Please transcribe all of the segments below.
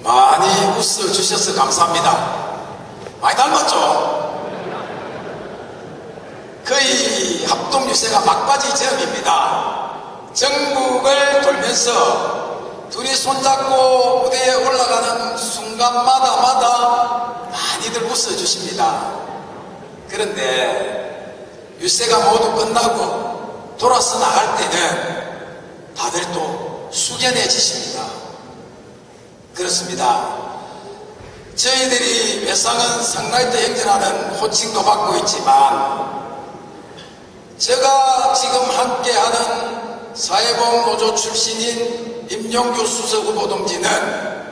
많이 웃어주셔서 감사합니다. 많이 닮았죠? 거의 합동유세가 막바지 지점입니다. 전국을 돌면서 둘이 손잡고 무대에 올라가는 순간마다 많이들 웃어주십니다. 그런데 유세가 모두 끝나고 돌아서 나갈 때는 다들 또 숙연해지십니다. 그렇습니다. 저희들이 매상은 상라이트 행진하는 호칭도 받고 있지만 제가 지금 함께하는 사회보험노조 출신인 임용규 수석 후보 동지는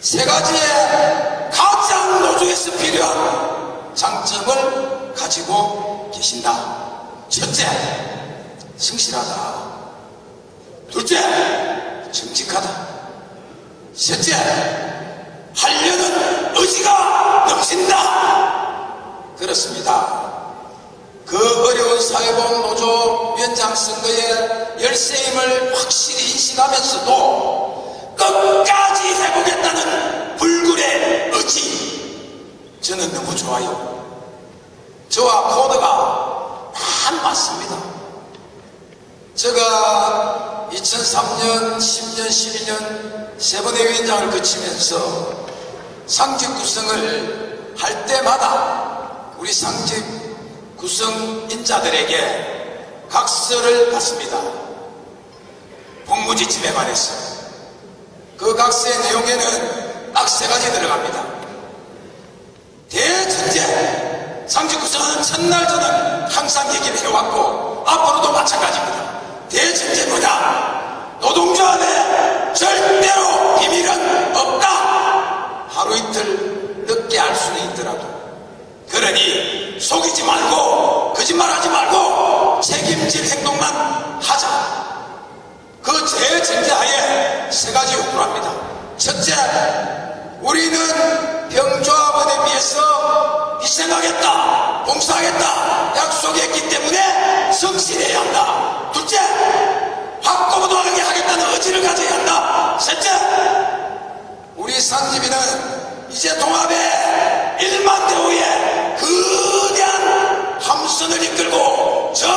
세 가지의 가장 노조에서 필요한 장점을 가지고 계신다. 첫째, 성실하다. 둘째, 정직하다. 셋째, 하려는 의지가 넘친다. 그렇습니다. 그 어려운 사회보험노조 위원장 선거의 열세임을 확실히 인식하면서도 끝까지 해보겠다는 불굴의 의지, 저는 너무 좋아요. 저와 코드가 다 맞습니다. 제가 2003년, 10년, 12년 세 번의 위원장을 거치면서 상직 구성을 할 때마다 우리 상직 구성 인자들에게 각서를 받습니다. 복무지침에 관해서. 그 각서의 내용에는 딱 세 가지 들어갑니다. 대전제, 상직 구성은 첫날 저는 항상 얘기를 해왔고 앞으로도 마찬가지입니다. 대전제 뭐냐? 노동조합에 절대로 비밀은 없다. 하루 이틀 늦게 알 수는 있더라도, 그러니 속이지 말고 거짓말하지 말고 책임질 행동만 하자. 그 제전제하에 세 가지 요구를 합니다. 첫째, 우리는 병조합원에 비해서 희생하겠다, 봉사하겠다 약속했기 때문에 성실해야 한다. 둘째, 확고부도하게 하겠다는 의지를 가져야 한다. 셋째, 우리 상집이는 이제 동합의 1만 대우의 거대한 함선을 이끌고 저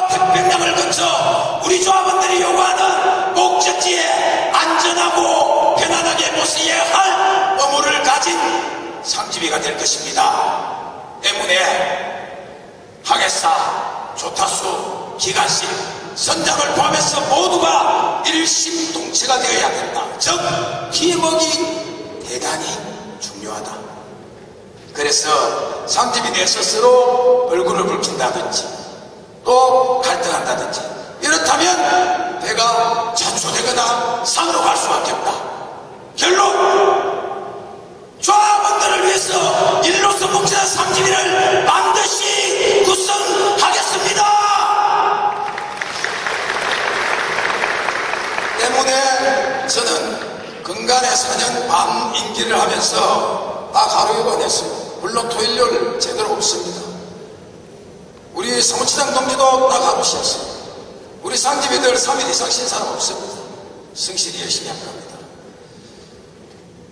태평양을 거쳐 우리 조합원들이 요구하는 목적지에 안전하고 편안하게 모셔야 할 의무를 가진 상집이가 될 것입니다. 때문에 하객사, 조타수, 기관실, 선장을 포함해서 모두가 일심동체가 되어야 된다. 즉 팀워크가 대단히 중요하다. 그래서 상집이 내 스스로 얼굴을 붉힌다든지 또 갈등한다든지 이렇다면 배가 좌초되거나 상으로 갈 수밖에 없다. 결론, 조합원들을 위해서 일로서 뭉치는 상집이를 반드시 구성하겠습니다. 때문에 저는 근간에 4년 반 임기를 하면서 딱 하루 입원했어요. 물론 토일요일 제대로 없습니다. 우리 사무치장 동지도 딱 하루 쉬었어요. 우리 상집이들 3일 이상 쉰 사람 없습니다. 성실히 열심히 한 겁니다.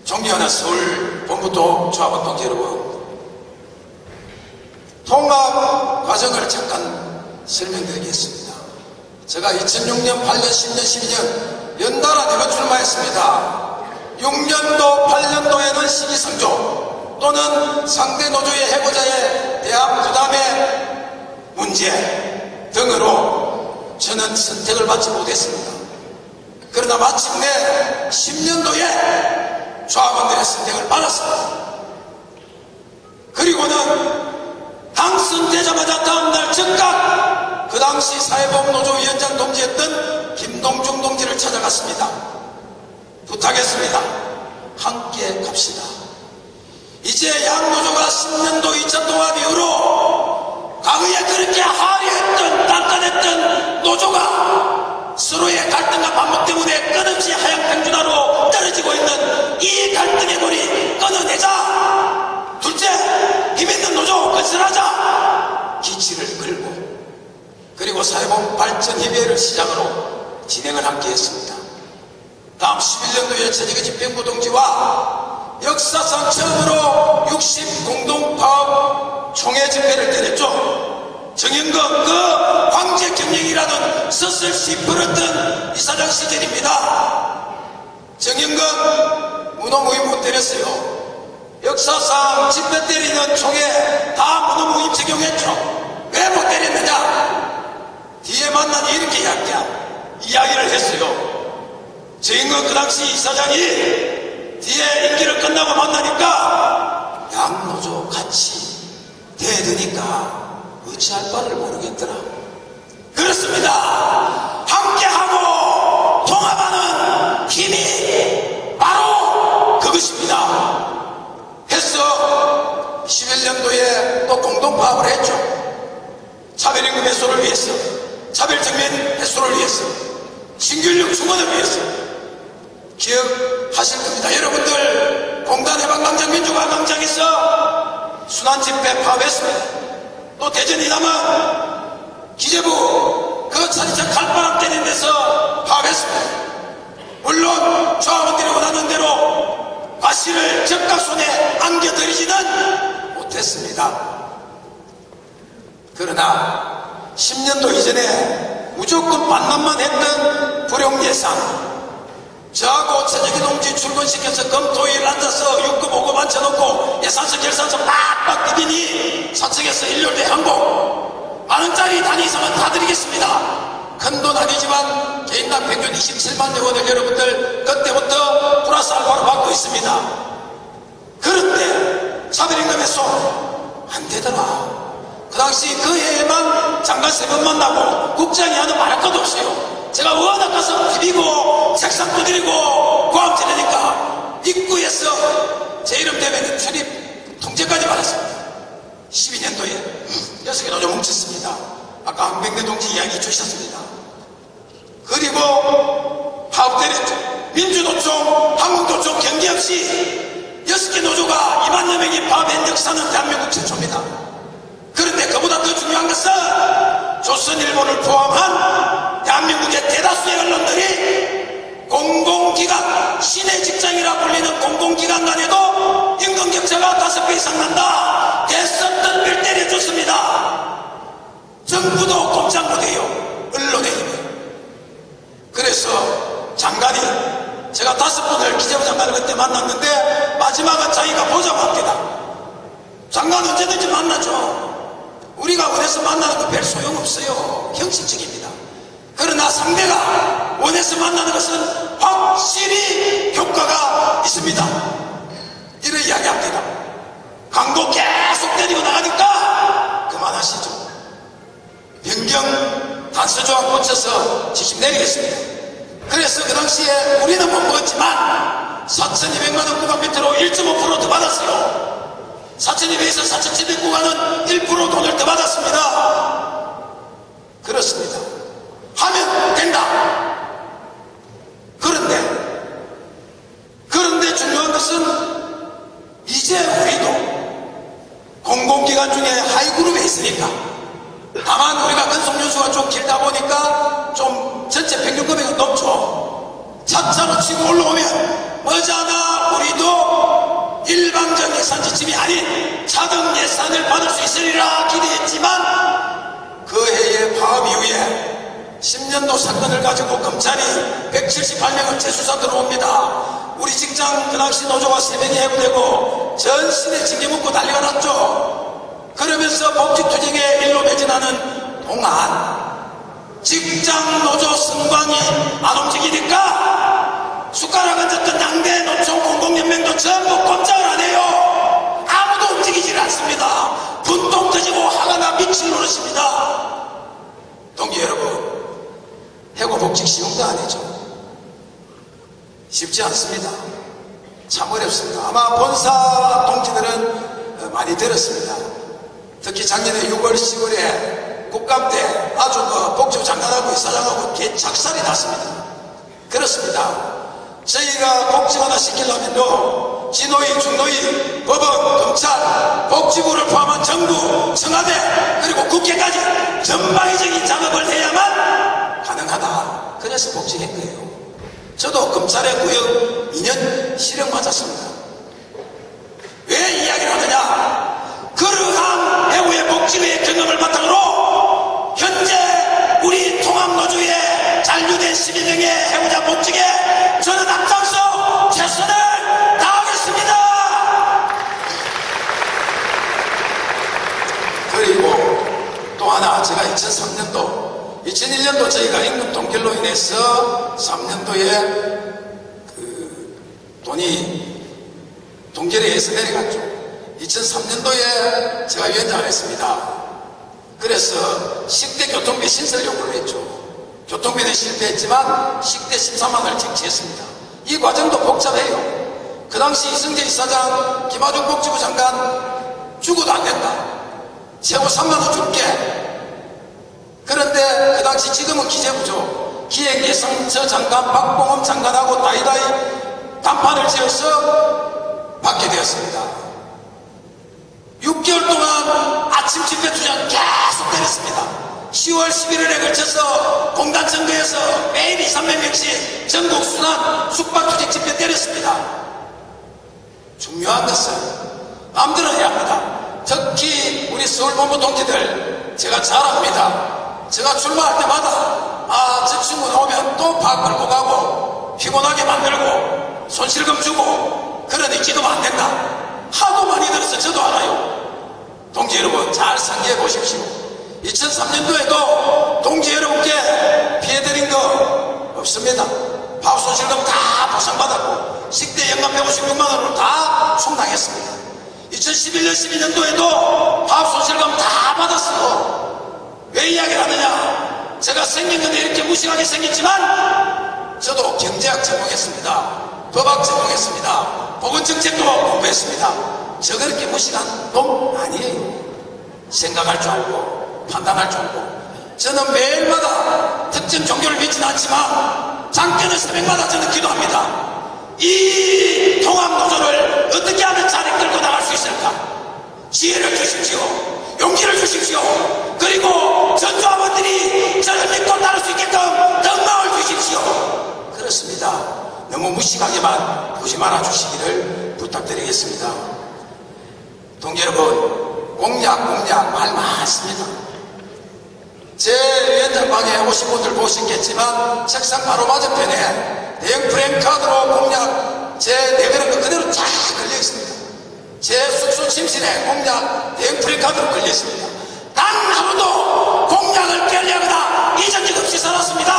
존경하는 서울 본부도 조합원 동지 여러분, 통합 과정을 잠깐 설명드리겠습니다. 제가 2006년, 8년, 10년, 12년 연달아 내가 출마했습니다. 6년도, 8년도에는 시기상조 또는 상대 노조의 해고자의 대학 부담의 문제 등으로 저는 선택을 받지 못했습니다. 그러나 마침내 10년도에 조합원들의 선택을 받았습니다. 그리고는 당선되자마자 다음날 즉각 그 당시 사회보험노조 위원장 동지였던 김동중 동지를 찾아갔습니다. 부탁했습니다. 함께 갑시다. 이제 양노조가 10년도 2차 통합 이후로 과거에 그렇게 화려했던 단단했던 노조가 서로의 갈등과 반목 때문에 끝없이 하향평준화로 떨어지고 있는 이 갈등의 고리 끊어내자. 둘째, 힘있는 노조 건설하자. 기치를 걸고 그리고 사회보험 발전 협의회를 시작으로 진행을 함께 했습니다. 다음 11년도에 최재규 집행부 동지와 역사상 처음으로 60 공동파업 총회 집회를 때렸죠. 정영근 그 황제 경영이라는 서슬시 벌었던 이사장 시절입니다. 정영근 문호무임 못 때렸어요. 역사상 집회 때리는 총회 다 문호무임 적용했죠. 왜 못 때렸느냐? 뒤에 만나니 이렇게 이야기를 했어요. 정영근 그 당시 이사장이 뒤에 임기를 끝나고 만나니까 양노조 같이 대드니까 어찌할 바를 모르겠더라. 그렇습니다. 함께하고 통합하는 힘이 바로 그것입니다. 해서 11년도에 또 공동파업을 했죠. 차별임금 해소를 위해서, 차별정면 해소를 위해서, 신규인력 충원을 위해서. 기억하실 겁니다. 여러분들 공단해방광장 민주화광장에서 순환집회 파업했습니다. 또 대전 이남은 기재부 그 차리차 칼바람 때리는 데서 파업했습니다. 물론 조합원들이 원하는 대로 과실을 적각손에 안겨드리지는 못했습니다. 그러나 10년도 이전에 무조건 반납만 했던 불용예산, 저하고 최재규 동지 출근시켜서 금토일 앉아서 6급 5급 앉혀놓고 예산서 결산서 빡빡 디비니 사측에서 일요일에 항복 만원짜리 단위 이상은 다 드리겠습니다. 큰 돈 아니지만 개인당 평균 27만 원을 여러분들 그때부터 플러스 알파로 받고 있습니다. 그런데 차별임금 해소 안 되더라. 그 당시 그 해에만 장관 3번 만나고 국장이 하는 말할 것도 없어요. 제가 워낙 가서 비비고 책상 두드리고 고함 지르니까 입구에서 제 이름 대면 출입 통제까지 받았습니다. 12년도에 6개 노조 뭉쳤습니다. 아까 한백대 동지 이야기 주셨습니다. 그리고 파업 때렸죠. 민주노총, 한국노총 경계 없이 6개 노조가 2만여 명이 파업한 역사는 대한민국 최초입니다. 그런데 그보다 더 중요한 것은 조선일보를 포함한 대한민국의 대다수의 언론들이 공공기관, 시내 직장이라 불리는 공공기관 간에도 임금격차가 5배 이상 난다. 됐었던 bil 때려줬습니다. 정부도 꼼짝 못해요. 언론의 힘이. 그래서 장관이 제가 5번을 기재부 장관을 그때 만났는데 마지막은 자기가 보자고 합니다. 장관 언제든지 만나죠. 우리가 원해서 만나는 거 별 소용없어요. 형식적입니다. 그러나 상대가 원해서 만나는 것은 확실히 효과가 있습니다. 이런 이야기합니다. 광고 계속 때리고 나가니까 그만하시죠. 변경 단서조항 고쳐서 지침 내리겠습니다. 그래서 그 당시에 우리는 못 먹었지만 4,200만원 구간 밑으로 1.5% 더 받았어요. 4,200에서 4,700 구간은 1% 돈을 더 받았습니다. 그렇습니다. 하면 된다. 그런데 중요한 것은 이제 우리도 공공기관 중에 하이그룹에 있으니까, 다만 우리가 근속연수가 좀 길다 보니까 좀 전체 평균 금액은 높죠. 차차로 치고 올라오면 머지않아 우리도 일방적 예산 지침이 아닌 차등 예산을 받을 수 있으리라 기대했지만, 그 해의 파업 이후에 10년도 사건을 가지고 검찰이 178명을 재수사 들어옵니다. 우리 직장 그 당시 노조가 3명이 해고되고 전신에 징계 묻고 난리가 났죠. 그러면서 복지투쟁의 일로 매진하는 동안 직장 노조 성광이 안 움직이니까 숟가락 얹었던 양대 노총 공공연맹도 전부 꼼짝을 안 해요. 아무도 움직이질 않습니다. 분통 터지고 화가 나 미칠 노릇입니다. 동기 여러분, 해고 복직 쉬운 거 아니죠. 쉽지 않습니다. 참 어렵습니다. 아마 본사 동지들은 많이 들었습니다. 특히 작년에 6월, 10월에 국감 때 아주 복지부 장관하고 이사장하고 개작살이 났습니다. 그렇습니다. 저희가 복지부 하나 시키려면요, 진노위, 중노위, 법원, 검찰, 복지부를 포함한 정부, 청와대, 그리고 국회까지 전방위적인 작업을 해야만 가능하다. 그래서 복직한 거예요. 저도 검찰의 구역 2년 실형 맞았습니다. 왜 이야기를 하느냐? 그러한 배우의 복지의 경험을 바탕으로 현재 우리 통합노조의 잔류된 12명의 해우자 복직에 저는 앞장서 최선을 다하겠습니다. 그리고 또 하나, 제가 2003년도 2001년도 저희가 임금 동결로 인해서 3년도에 돈이 동결에 의해서 내려갔죠. 2003년도에 제가 위원장을 했습니다. 그래서 식대 교통비 신설 요구를 했죠. 교통비는 실패했지만 식대 14만 원을 쟁취했습니다. 이 과정도 복잡해요. 그 당시 이승재 이사장, 김하중 복지부 장관 죽어도 안 된다. 최고 3만 원 줄게. 그런데 그 당시 지금은 기재부죠. 기획예산처 장관 박봉엄 장관하고 다이다이 단판을 지어서 받게 되었습니다. 6개월 동안 아침 집회 투쟁 계속 때렸습니다. 10월 11일에 걸쳐서 공단 선거에서 매일 2, 300명씩 전국 순환 숙박투쟁 집회 때렸습니다. 중요한 것은 마음대로 해야 합니다. 특히 우리 서울본부 동지들 제가 잘 압니다. 제가 출마할 때마다 저 친구 나오면 또 박 끌고 가고 피곤하게 만들고 손실금 주고 그러니 지금 안 된다. 하도 많이 들어서 저도 알아요. 동지 여러분 잘 상기해 보십시오. 2003년도에도 동지 여러분께 피해드린 거 없습니다. 밥 손실금 다 보상받았고 식대 연간 156만 원으로 다 충당했습니다. 2011년 12년도에도 밥 손실금 다 받았어요. 왜 이야기를 하느냐? 제가 생긴 건 이렇게 무식하게 생겼지만 저도 경제학 전공했습니다. 법학 전공했습니다. 보건정책도 공부했습니다. 저 그렇게 무식한 놈 아니에요. 생각할 줄 알고 판단할 줄 알고. 저는 매일마다 특정 종교를 믿지는 않지만 장깨는 새벽마다 저는 기도합니다. 이 통합노조를 어떻게 하면 잘 이끌고 나갈 수 있을까? 지혜를 주십시오. 용기를 주십시오. 그리고 전조합원들이 저를 믿고 따를 수 있게끔 덕망을 주십시오. 그렇습니다. 너무 무식하게만 보지 말아 주시기를 부탁드리겠습니다. 동지 여러분, 공약 말 많습니다. 제 위원장방에 오신 분들 보셨겠지만 책상 바로 맞은편에 대형 프레임카드로 공약 제 내걸은 거 그대로 쫙 걸려 있습니다. 제 숙소 침실에 공약 대형 프레임카드로 걸려 있습니다. 단 하루도 공약을 깨려하거나 잊은 적 없이 살았습니다.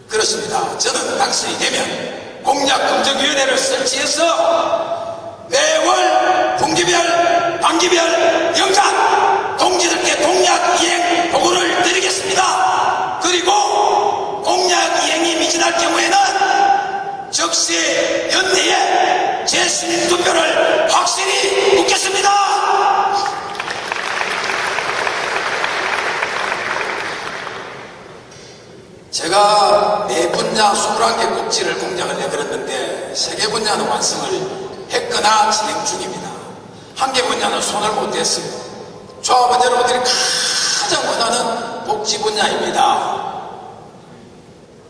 그렇습니다. 저는 당신이 되면 공약검증위원회를 설치해서 매월 분기별, 반기별, 연간 동지들께 공약 이행 보고를 드리겠습니다. 그리고 공약 이행이 미진할 경우에는 즉시 연내에 재신임 투표를 확실히 묻겠습니다. 제가 네 분야 21개 꼭지를 공약을 내걸었는데 3개 분야는 완성을 했거나 진행 중입니다. 1개 분야는 손을 못 댔어요. 조합원 여러분들이 가장 원하는 복지 분야입니다.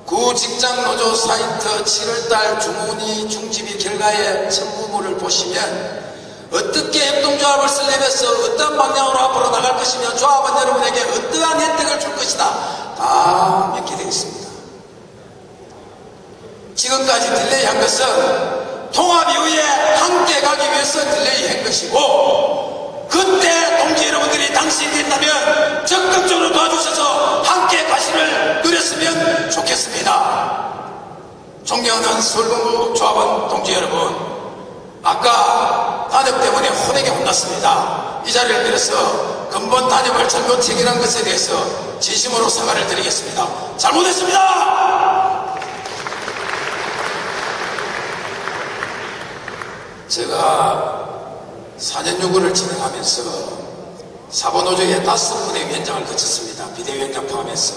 구직장노조 사이트 7월달 중훈위 중지비 결과의 첨부물을 보시면 어떻게 협동조합을 설립해서 어떤 방향으로 앞으로 나갈 것이며 조합원 여러분에게 어떠한 혜택을 줄 것이다 다 명기되어 있습니다. 지금까지 딜레이한 것은 통합 이후에 함께 가기 위해서 딜레이한 것이고 그때 동지 여러분들이 당신이 된다면 적극적으로 도와주셔서 함께 가시를 누렸으면 좋겠습니다. 존경하는 서울본부 조합원 동지 여러분, 아까 단협 때문에 혼에게 혼났습니다. 이 자리를 빌어서 근본 단협을 잘못 체결한 것에 대해서 진심으로 사과를 드리겠습니다. 잘못했습니다. 제가 4년 요구를 진행하면서 사보노조의 5분의 위원장을 거쳤습니다. 비대위원장 포함해서.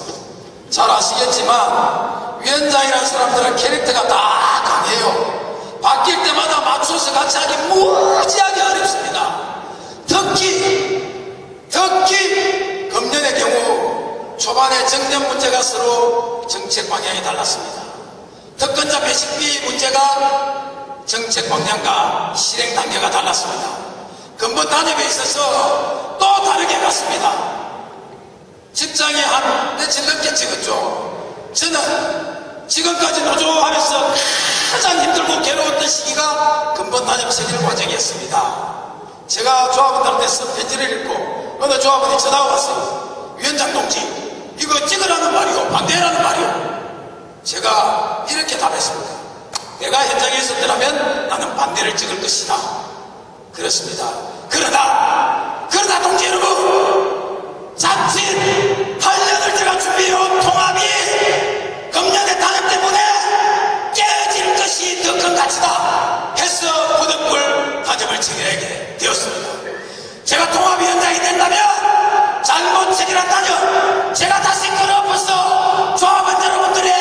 잘 아시겠지만 위원장이라는 사람들은 캐릭터가 다 강해요. 바뀔 때마다 맞춰서 같이 하기 무지하게 어렵습니다. 특히 금년의 경우 초반에 정년 문제가 서로 정책 방향이 달랐습니다. 특권자 배식비 문제가 정책 방향과 실행 단계가 달랐습니다. 근본 단협에 있어서 또 다르게 갔습니다. 직장에 한 며칠 넘게 찍었죠. 저는 지금까지 노조하면서 가장 힘들고 괴로웠던 시기가 근본 단협 체결 과정이었습니다. 제가 조합원들한테 쓴 편지를 읽고 어느 조합원이 전화가 왔어요. 위원장 동지, 이거 찍으라는 말이오, 반대라는 말이오. 제가 이렇게 답했습니다. 내가 현장에 있었더라면 나는 반대를 찍을 것이다. 그렇습니다. 그러나 동지 여러분, 자칫 8년을 제가 준비해온 통합이 금년의 단협 때문에 깨질 것이 더 큰 가치다 해서 부득불 단협을 체결하게 되었습니다. 제가 통합위원장이 된다면 잘못 체결한 단협 제가 다시 끌어엎어서 조합원 여러분들의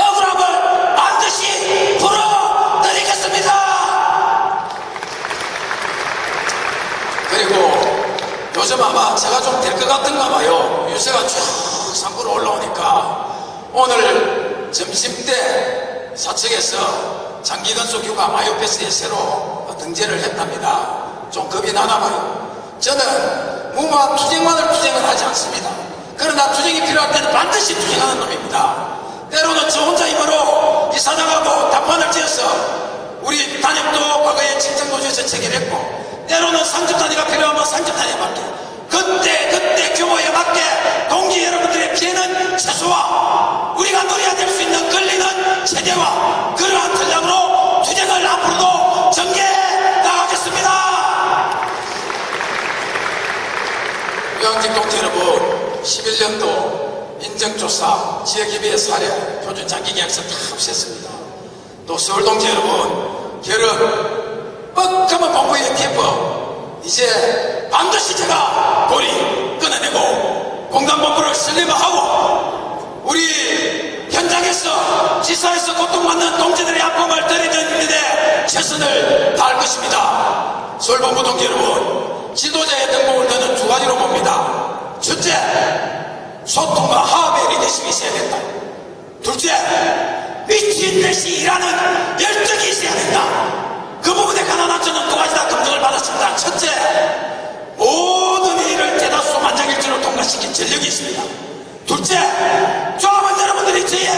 억울함을 반드시 풀어드리겠습니다. 그리고 요즘 아마 제가 좀 될 것 같은가 봐요. 유세가 쭉 산부로 올라오니까 오늘 점심때 사측에서 장기근속 휴가 마이오패스에 새로 등재를 했답니다. 좀 겁이 나나 봐요. 저는 무모한 투쟁을 하지 않습니다. 그러나 투쟁이 필요할 때는 반드시 투쟁하는 놈입니다. 때로는 저 혼자 힘으로 이사장하고 답판을 지어서 우리 단협도 과거에 직장노조에서 체결했고, 때로는 상급 단위가 필요하면 상급 단위에 맞게, 그때 규모에 맞게 동지 여러분들의 피해는 최소화, 우리가 노려야 될 수 있는 권리는 최대화, 그러한 전략으로 투쟁을 앞으로도 전개해 나가겠습니다. 요양직 동지 여러분, 11년도 인정조사, 지역협의회 사례, 표준장기계약서 다 없앴습니다. 또 서울 동지 여러분, 결혼, 뻑하면 본부의 TF, 이제 반드시 제가 고리 끊어내고 공단본부를 슬림화하고 우리 현장에서 지사에서 고통받는 동지들의 아픔을 들이대는 데 최선을 다할 것입니다. 서울본부 동지 여러분, 지도자의 등봉을 저는 두 가지로 봅니다. 첫째, 소통과 화합의 리더십이 있어야 된다. 둘째, 미친듯이 일하는 열정이 있어야 된다. 그 부분에 관한 저는 두 가지 다 검증을 받았습니다. 첫째, 모든 일을 대다수 만장일치로 통과시킨 전력이 있습니다. 둘째, 조합원 여러분들이 저의